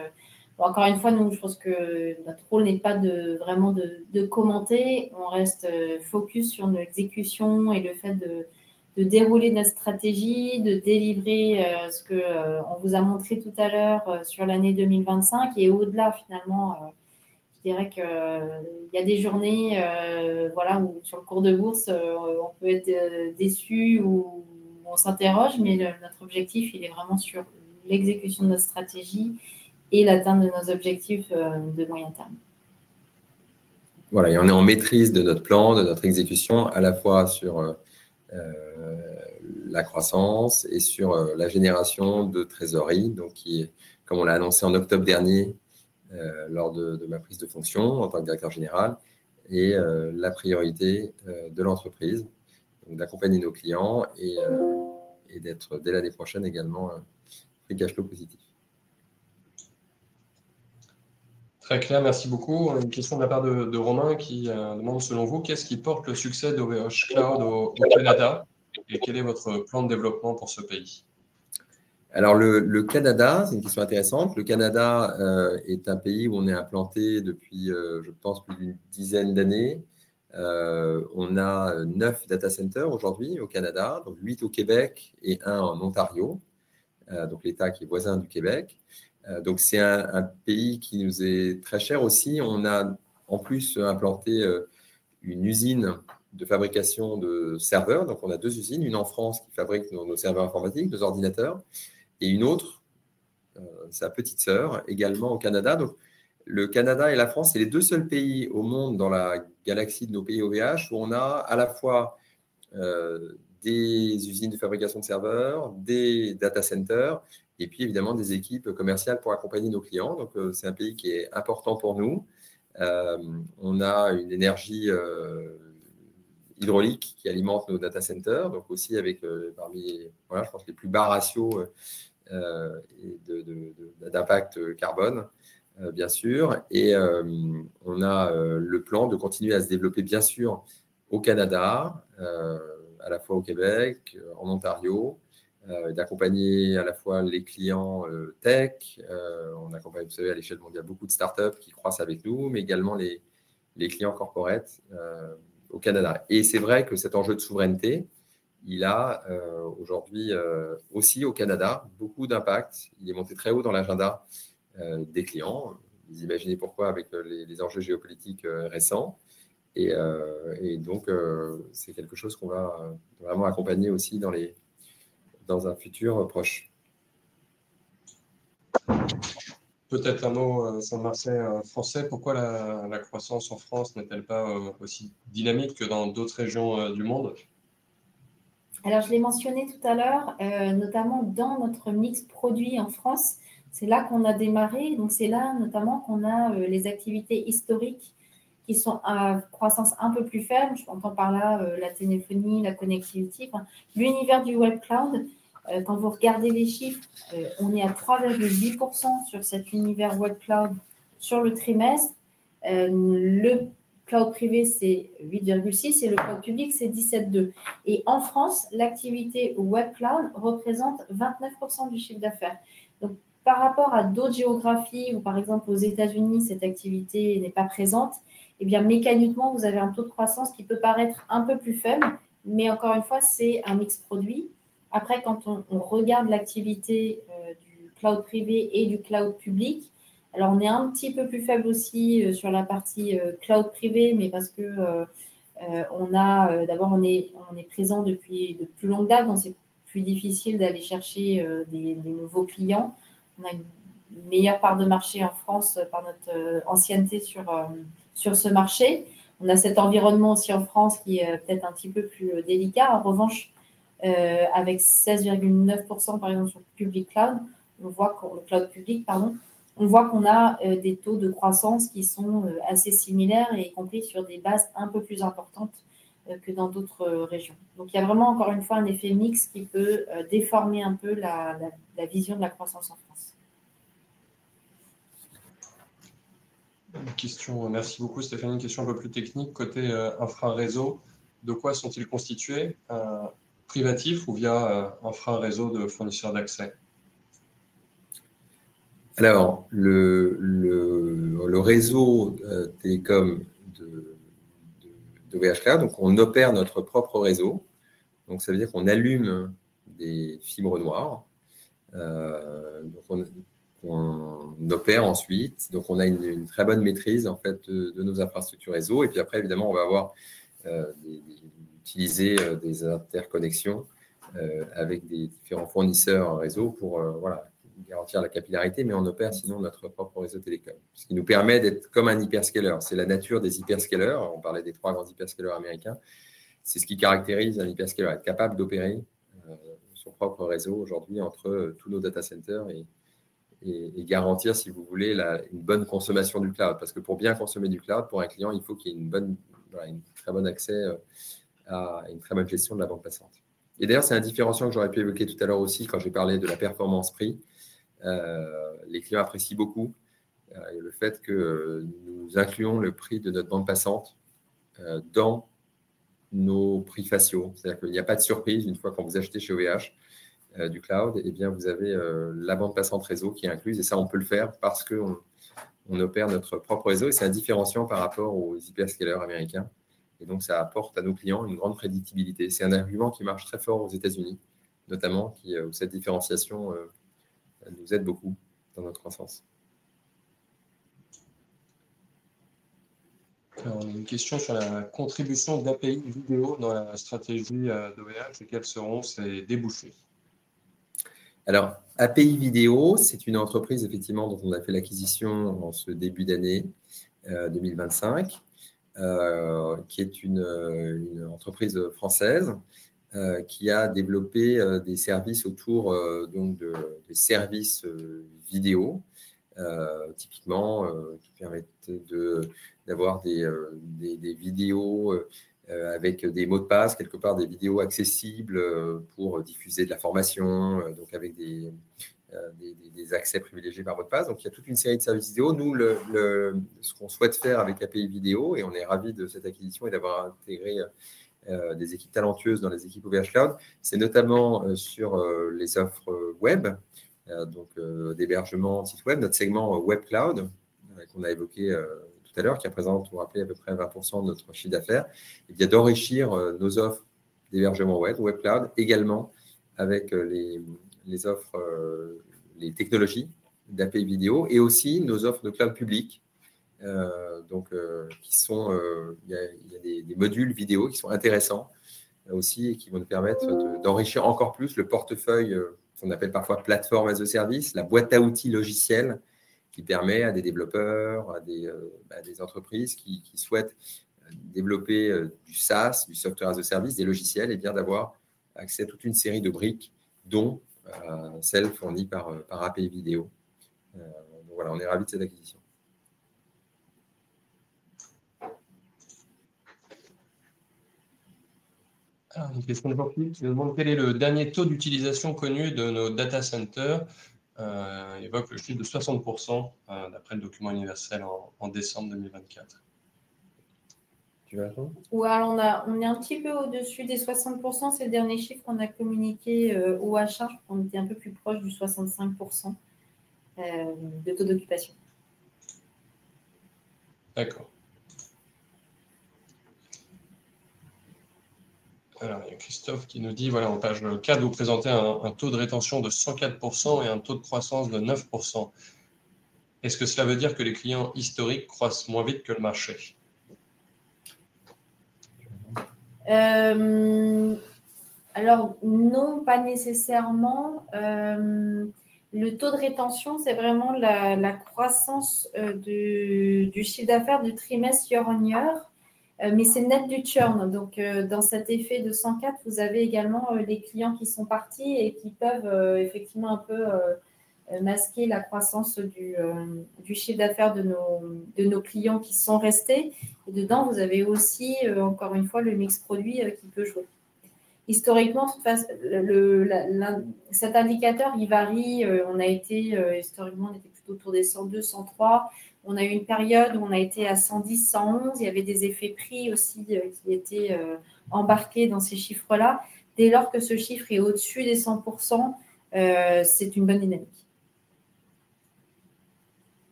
Encore une fois, nous, je pense que notre rôle n'est pas vraiment de commenter. On reste focus sur nos exécutions et le fait de dérouler notre stratégie, de délivrer ce qu'on vous a montré tout à l'heure sur l'année 2025 et au-delà, finalement. Je dirais qu'il y a des journées où sur le cours de bourse, on peut être déçu ou on s'interroge, mais notre objectif, il est vraiment sur l'exécution de notre stratégie et l'atteinte de nos objectifs de moyen terme. Voilà, et on est en maîtrise de notre plan, de notre exécution, à la fois sur la croissance et sur la génération de trésorerie, donc qui est, comme on l'a annoncé en octobre dernier, lors de ma prise de fonction en tant que directeur général, et la priorité de l'entreprise, d'accompagner nos clients et d'être dès l'année prochaine également free cash flow positif. Très clair, merci beaucoup. Une question de la part de Romain qui demande, selon vous, qu'est-ce qui porte le succès d'OVH Cloud au Canada et quel est votre plan de développement pour ce pays? Alors, le Canada, c'est une question intéressante. Le Canada est un pays où on est implanté depuis, je pense, plus d'une dizaine d'années. On a 9 data centers aujourd'hui au Canada, donc 8 au Québec et 1 en Ontario, donc l'État qui est voisin du Québec. Donc, c'est un pays qui nous est très cher aussi. On a en plus implanté une usine de fabrication de serveurs. Donc, on a 2 usines, une en France qui fabrique nos serveurs informatiques, nos ordinateurs, et une autre, sa petite sœur, également au Canada. Donc, le Canada et la France, c'est les 2 seuls pays au monde dans la galaxie de nos pays OVH où on a à la fois des usines de fabrication de serveurs, des data centers et puis évidemment des équipes commerciales pour accompagner nos clients. Donc, c'est un pays qui est important pour nous. On a une énergie hydraulique qui alimente nos data centers, donc aussi avec parmi voilà, je pense, les plus bas ratios d'impact carbone, bien sûr. Et on a le plan de continuer à se développer, bien sûr, au Canada, à la fois au Québec, en Ontario, d'accompagner à la fois les clients tech. On accompagne, vous savez, à l'échelle mondiale beaucoup de startups qui croissent avec nous, mais également les clients corporate au Canada. Et c'est vrai que cet enjeu de souveraineté, il a aujourd'hui aussi au Canada beaucoup d'impact. Il est monté très haut dans l'agenda des clients. Vous imaginez pourquoi avec les enjeux géopolitiques récents. Et donc, c'est quelque chose qu'on va vraiment accompagner aussi dans un futur proche. Peut-être un mot sur le marché français. Pourquoi la croissance en France n'est-elle pas aussi dynamique que dans d'autres régions du monde? Alors, je l'ai mentionné tout à l'heure, notamment dans notre mix produit en France. C'est là qu'on a démarré. Donc, c'est là notamment qu'on a les activités historiques qui sont à croissance un peu plus faible. Je entends par là la téléphonie, la connectivité. Enfin, l'univers du web cloud, quand vous regardez les chiffres, on est à 3,8% sur cet univers web cloud sur le trimestre. Le cloud privé, c'est 8,6 et le cloud public, c'est 17,2. Et en France, l'activité web cloud représente 29% du chiffre d'affaires. Donc, par rapport à d'autres géographies, où par exemple aux États-Unis, cette activité n'est pas présente, eh bien, mécaniquement, vous avez un taux de croissance qui peut paraître un peu plus faible, mais encore une fois, c'est un mix produit. Après, quand on regarde l'activité du cloud privé et du cloud public, alors on est un petit peu plus faible aussi sur la partie cloud privé, mais parce que d'abord, on est présent depuis de plus longue date, donc c'est plus difficile d'aller chercher des nouveaux clients. On a une meilleure part de marché en France par notre ancienneté sur ce marché. On a cet environnement aussi en France qui est peut-être un petit peu plus délicat. En revanche, avec 16,9% par exemple sur le public cloud, on voit le cloud public, pardon, on voit qu'on a des taux de croissance qui sont assez similaires et y compris sur des bases un peu plus importantes que dans d'autres régions. Donc, il y a vraiment, encore une fois, un effet mix qui peut déformer un peu la vision de la croissance en France. Question, merci beaucoup Stéphanie. Une question un peu plus technique. Côté infra-réseau, de quoi sont-ils constitués? Privatif ou via infra-réseau de fournisseurs d'accès? Alors, le réseau télécom d'OVH Cloud, donc on opère notre propre réseau. Donc, ça veut dire qu'on allume des fibres noires. Donc on opère ensuite. Donc, on a une très bonne maîtrise en fait, de nos infrastructures réseau. Et puis après, évidemment, on va avoir utiliser des interconnexions avec des différents fournisseurs réseau pour voilà, garantir la capillarité, mais on opère sinon notre propre réseau télécom. Ce qui nous permet d'être comme un hyperscaler. C'est la nature des hyperscalers. On parlait des 3 grands hyperscalers américains. C'est ce qui caractérise un hyperscaler, être capable d'opérer son propre réseau aujourd'hui entre tous nos data centers et garantir, si vous voulez, une bonne consommation du cloud. Parce que pour bien consommer du cloud, pour un client, il faut qu'il y ait une très bon accès à une très bonne gestion de la bande passante. Et d'ailleurs, c'est un différenciant que j'aurais pu évoquer tout à l'heure aussi quand j'ai parlé de la performance prix. Les clients apprécient beaucoup le fait que nous incluons le prix de notre bande passante dans nos prix faciaux. C'est-à-dire qu'il n'y a pas de surprise une fois quand vous achetez chez OVH du cloud, eh bien, vous avez la bande passante réseau qui est incluse. Et ça, on peut le faire parce qu'on opère notre propre réseau. Et c'est un différenciant par rapport aux hyperscalers américains. Et donc, ça apporte à nos clients une grande prédictibilité. C'est un argument qui marche très fort aux États-Unis, notamment, où cette différenciation nous aide beaucoup dans notre croissance. Alors, on a une question sur la contribution d'API vidéo dans la stratégie d'OVH et quels seront ses débouchés? Alors, API Vidéo, c'est une entreprise effectivement dont on a fait l'acquisition en ce début d'année 2025, qui est une entreprise française qui a développé des services autour donc des services vidéo, typiquement, qui permettent d'avoir des vidéos avec des mots de passe, quelque part des vidéos accessibles pour diffuser de la formation, donc avec des accès privilégiés par mot de passe. Donc, il y a toute une série de services vidéo. Nous, ce qu'on souhaite faire avec API Vidéo, et on est ravis de cette acquisition et d'avoir intégré des équipes talentueuses dans les équipes OVH Cloud, c'est notamment sur les offres web, donc d'hébergement site web, notre segment Web Cloud, qu'on a évoqué tout à l'heure, qui représente, vous rappelez, à peu près 20% de notre chiffre d'affaires, et bien d'enrichir nos offres d'hébergement web, Web Cloud, également avec les offres, les technologies d'API vidéo et aussi nos offres de cloud public. Donc, qui sont, il y a des modules vidéo qui sont intéressants aussi et qui vont nous permettre d'enrichir encore plus le portefeuille qu'on appelle parfois plateforme as a service, la boîte à outils logicielle qui permet à des développeurs, à des entreprises qui souhaitent développer du SaaS, du software as a service, des logiciels, et bien d'avoir accès à toute une série de briques, dont celles fournies par API Vidéo. Donc voilà, on est ravis de cette acquisition. Alors, une question de Jean-Philippe qui nous demande quel est le dernier taux d'utilisation connu de nos data centers. Il évoque le chiffre de 60% d'après le document universel en décembre 2024. Tu veux répondre ? Ouais, alors on est un petit peu au-dessus des 60%. C'est le dernier chiffre qu'on a communiqué au achat. On était un peu plus proche du 65% de taux d'occupation. D'accord. Alors, il y a Christophe qui nous dit, voilà, en page 4, vous présentez un taux de rétention de 104% et un taux de croissance de 9%. Est-ce que cela veut dire que les clients historiques croissent moins vite que le marché ? Alors, non, pas nécessairement. Le taux de rétention, c'est vraiment la croissance du chiffre d'affaires du trimestre year on year, mais c'est net du churn. Donc, dans cet effet de 104, vous avez également les clients qui sont partis et qui peuvent effectivement un peu masquer la croissance du chiffre d'affaires de nos clients qui sont restés. Et dedans, vous avez aussi, encore une fois, le mix produit qui peut jouer. Historiquement, de toute façon, cet indicateur, il varie. On a été, historiquement, on était plutôt autour des 102, 103. On a eu une période où on a été à 110, 111. Il y avait des effets prix aussi qui étaient embarqués dans ces chiffres-là. Dès lors que ce chiffre est au-dessus des 100%, c'est une bonne dynamique.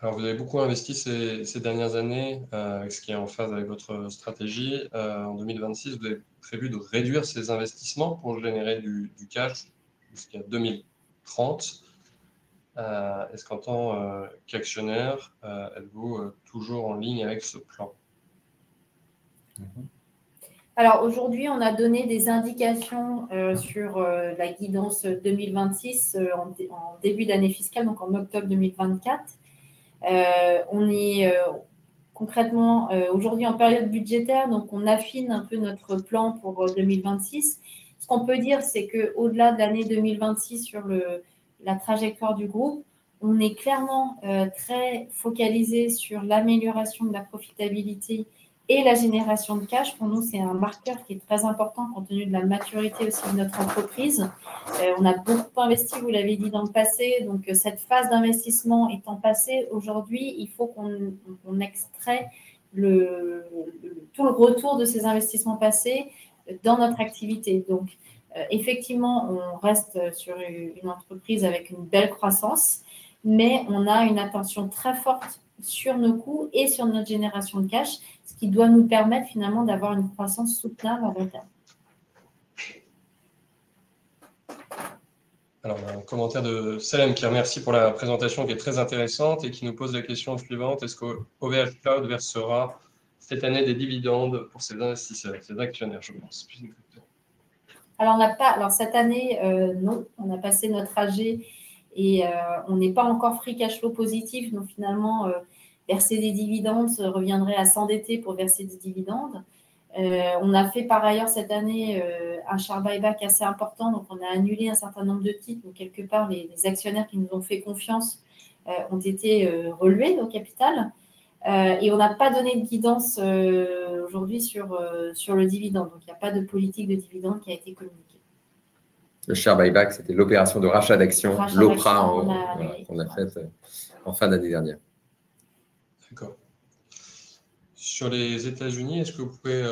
Alors, vous avez beaucoup investi ces dernières années, ce qui est en phase avec votre stratégie. En 2026, vous avez prévu de réduire ces investissements pour générer du cash jusqu'à 2030. Est-ce qu'en tant qu'actionnaire, êtes-vous toujours en ligne avec ce plan ? Alors aujourd'hui, on a donné des indications sur la guidance 2026 en début d'année fiscale, donc en octobre 2024. On est concrètement aujourd'hui en période budgétaire, donc on affine un peu notre plan pour 2026. Ce qu'on peut dire, c'est qu'au-delà de l'année 2026 sur la trajectoire du groupe, on est clairement très focalisé sur l'amélioration de la profitabilité et la génération de cash. Pour nous, c'est un marqueur qui est très important compte tenu de la maturité aussi de notre entreprise. On a beaucoup investi, vous l'avez dit, dans le passé. Donc, cette phase d'investissement étant passée, aujourd'hui, il faut qu'on extrait tout le retour de ces investissements passés dans notre activité. Donc, effectivement, on reste sur une entreprise avec une belle croissance, mais on a une attention très forte sur nos coûts et sur notre génération de cash, ce qui doit nous permettre finalement d'avoir une croissance soutenable à long terme. Alors, un commentaire de Salem qui remercie pour la présentation qui est très intéressante et qui nous pose la question suivante. Est-ce qu'OVH Cloud versera cette année des dividendes pour ses investisseurs, ses actionnaires, je pense. Alors, cette année, non. On a passé notre AG et on n'est pas encore free cash flow positif. Donc, finalement, verser des dividendes reviendrait à s'endetter pour verser des dividendes. On a fait par ailleurs cette année un share buyback assez important, donc on a annulé un certain nombre de titres. Donc quelque part, les actionnaires qui nous ont fait confiance ont été relevés au capital. Et on n'a pas donné de guidance aujourd'hui sur le dividende. Donc il n'y a pas de politique de dividende qui a été communiquée. Le share buyback, c'était l'opération de rachat d'actions, l'OPRA qu'on a faite en fin d'année dernière. D'accord. Sur les États-Unis, est-ce que vous pouvez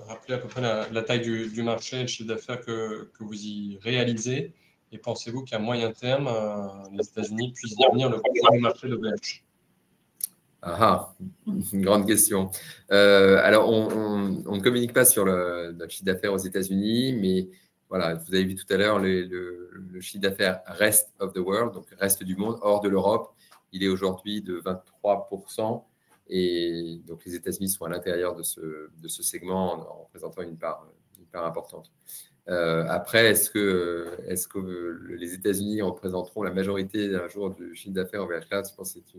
rappeler à peu près la taille du marché, le chiffre d'affaires que vous y réalisez? Et pensez-vous qu'à moyen terme, les États-Unis puissent devenir le premier marché d'OVH? Ah, une grande question. Alors, on ne communique pas sur notre chiffre d'affaires aux États-Unis, mais voilà, vous avez vu tout à l'heure, le chiffre d'affaires rest of the world, donc reste du monde, hors de l'Europe, il est aujourd'hui de 23%. Et donc, les États-Unis sont à l'intérieur de ce segment en représentant une part importante. Après, est-ce que les États-Unis représenteront la majorité un jour du chiffre d'affaires OVH Cloud? Je pense que c'est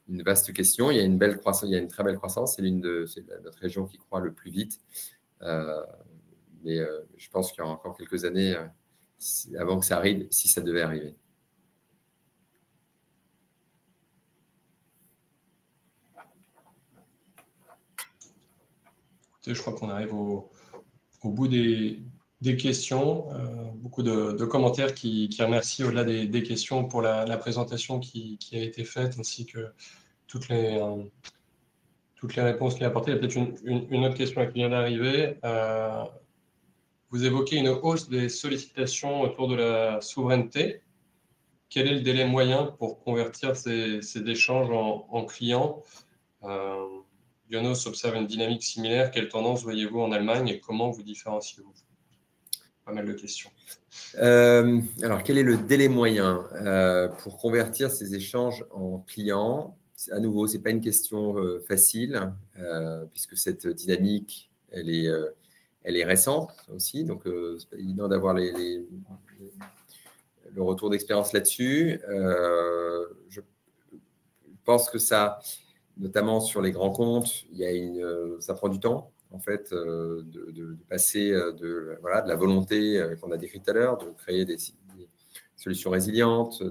une vaste question. Il y a une belle croissance, il y a une très belle croissance. C'est notre région qui croît le plus vite. Mais je pense qu'il y aura encore quelques années avant que ça arrive, si ça devait arriver. Écoutez, je crois qu'on arrive au bout des questions. Beaucoup de commentaires qui remercient au-delà des questions pour la présentation qui a été faite, ainsi que toutes les réponses qu'il a apportées. Il y a peut-être une autre question qui vient d'arriver. Vous évoquez une hausse des sollicitations autour de la souveraineté. Quel est le délai moyen pour convertir ces échanges en clients? Ionos observe une dynamique similaire. Quelle tendance voyez-vous en Allemagne et comment vous différenciez-vous? Pas mal de questions. Alors, quel est le délai moyen pour convertir ces échanges en clients? À nouveau, ce n'est pas une question facile, puisque cette dynamique, elle est récente aussi. Donc, ce n'est pas évident d'avoir le retour d'expérience là-dessus. Je pense que ça, notamment sur les grands comptes, ça prend du temps, en fait, de passer de la volonté qu'on a décrite tout à l'heure, de créer des solutions résilientes,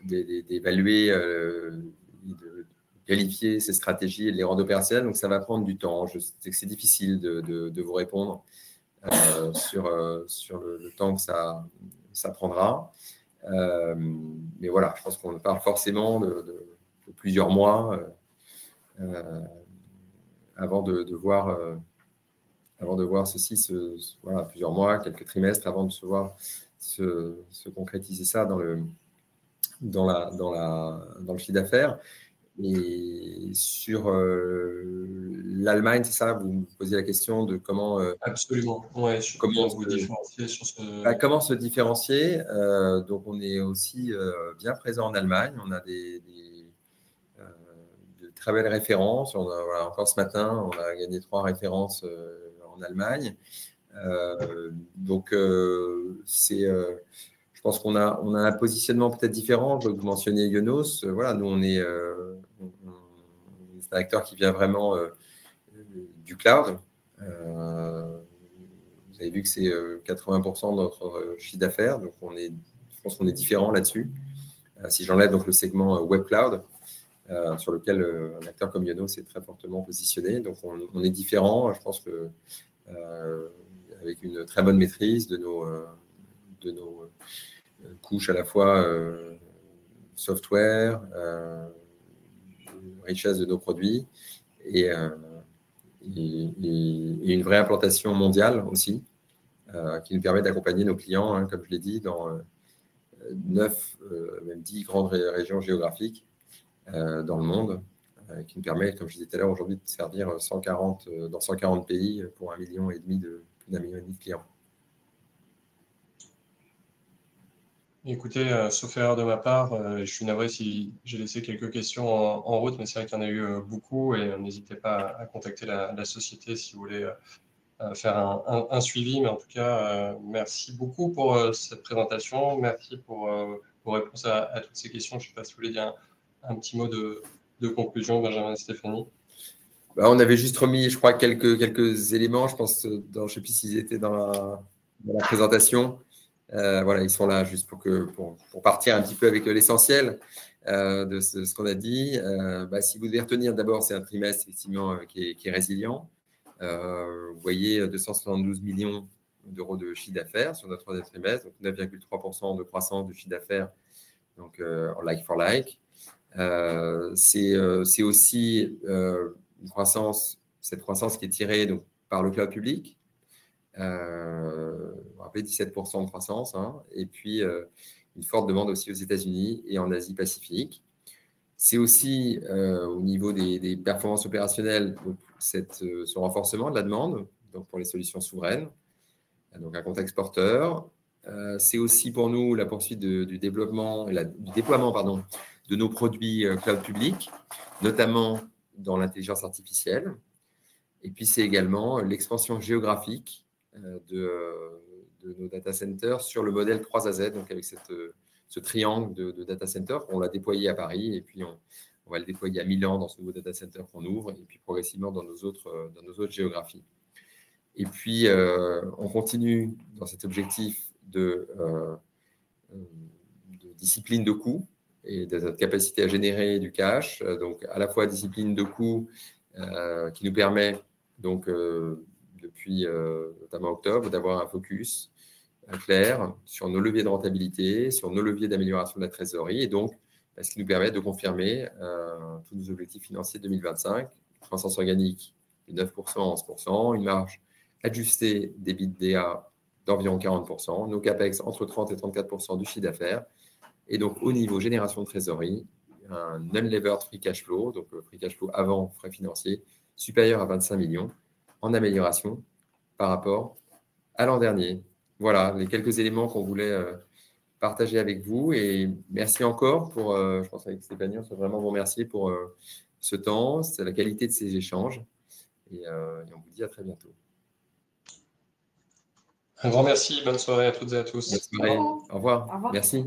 d'évaluer, de qualifier ces stratégies et de les rendre opérationnelles. Donc, ça va prendre du temps. Je sais que c'est difficile de vous répondre sur le temps que ça prendra. Mais voilà, je pense qu'on parle forcément de plusieurs mois avant de voir ceci, plusieurs mois, quelques trimestres avant de se voir se concrétiser ça dans le chiffre d'affaires. Et sur l'Allemagne, c'est ça, vous me posiez la question de comment… Absolument, ouais, comment vous différencier sur ce… Comment se différencier? Donc, on est aussi bien présent en Allemagne. On a de très belles références. Encore ce matin, on a gagné 3 références en Allemagne. Donc, je pense qu'on a un positionnement peut-être différent. Vous mentionnez Ionos. Nous, on est un acteur qui vient vraiment du cloud. Vous avez vu que c'est 80% de notre chiffre d'affaires. Donc, je pense qu'on est différent là-dessus. Si j'enlève donc le segment web cloud, sur lequel un acteur comme Ionos est très fortement positionné. Donc, on est différent. Je pense que avec une très bonne maîtrise de nos couches à la fois software, richesse de nos produits et une vraie implantation mondiale aussi, qui nous permet d'accompagner nos clients, comme je l'ai dit, dans 9, même 10 grandes régions géographiques dans le monde, qui nous permet, comme je disais tout à l'heure, aujourd'hui de servir dans 140 pays pour 1,5 million plus d'1,5 million de clients. Écoutez, sauf erreur de ma part, je suis navré si j'ai laissé quelques questions en route, mais c'est vrai qu'il y en a eu beaucoup et n'hésitez pas à contacter la société si vous voulez faire un suivi. Mais en tout cas, merci beaucoup pour cette présentation. Merci pour vos réponses à toutes ces questions. Je ne sais pas si vous voulez dire un petit mot de conclusion, Benjamin et Stéphanie. On avait juste remis, je crois, quelques éléments. Je pense, je ne sais plus s'ils étaient dans la présentation. Voilà, ils sont là juste pour partir un petit peu avec l'essentiel de ce qu'on a dit. Si vous devez retenir, d'abord, c'est un trimestre effectivement qui est résilient. Vous voyez 272 millions d'euros de chiffre d'affaires sur notre troisième trimestre, donc 9,3% de croissance du chiffre d'affaires, donc en like for like. C'est aussi cette croissance qui est tirée donc, par le cloud public. Vous vous rappelez, 17% de croissance, hein, et puis une forte demande aussi aux États-Unis et en Asie-Pacifique. C'est aussi au niveau des performances opérationnelles, donc, ce renforcement de la demande donc pour les solutions souveraines, donc un contexte porteur. C'est aussi pour nous la poursuite du déploiement de nos produits cloud public, notamment dans l'intelligence artificielle. Et puis, c'est également l'expansion géographique de nos data centers sur le modèle 3AZ, donc avec ce triangle de data centers. On l'a déployé à Paris et puis on va le déployer à Milan dans ce nouveau data center qu'on ouvre et puis progressivement dans nos autres géographies. Et puis, on continue dans cet objectif de discipline de coûts et de notre capacité à générer du cash. Donc, à la fois discipline de coûts qui nous permet, donc, depuis notamment octobre, d'avoir un focus clair sur nos leviers de rentabilité, sur nos leviers d'amélioration de la trésorerie, et donc ce qui nous permet de confirmer tous nos objectifs financiers 2025, croissance organique de 9%, 11%, une marge ajustée d'EBITDA d'environ 40%, nos CAPEX entre 30 et 34% du chiffre d'affaires, et donc au niveau génération de trésorerie, un unlevered free cash flow, donc free cash flow avant frais financiers, supérieur à 25 millions, en amélioration par rapport à l'an dernier. Voilà les quelques éléments qu'on voulait partager avec vous. Et merci encore pour, je pense avec Stéphanie, on peut vraiment vous remercier pour ce temps, c'est la qualité de ces échanges. Et on vous dit à très bientôt. Un grand merci, bonne soirée à toutes et à tous. Bonne soirée. Au revoir. Au revoir. Merci.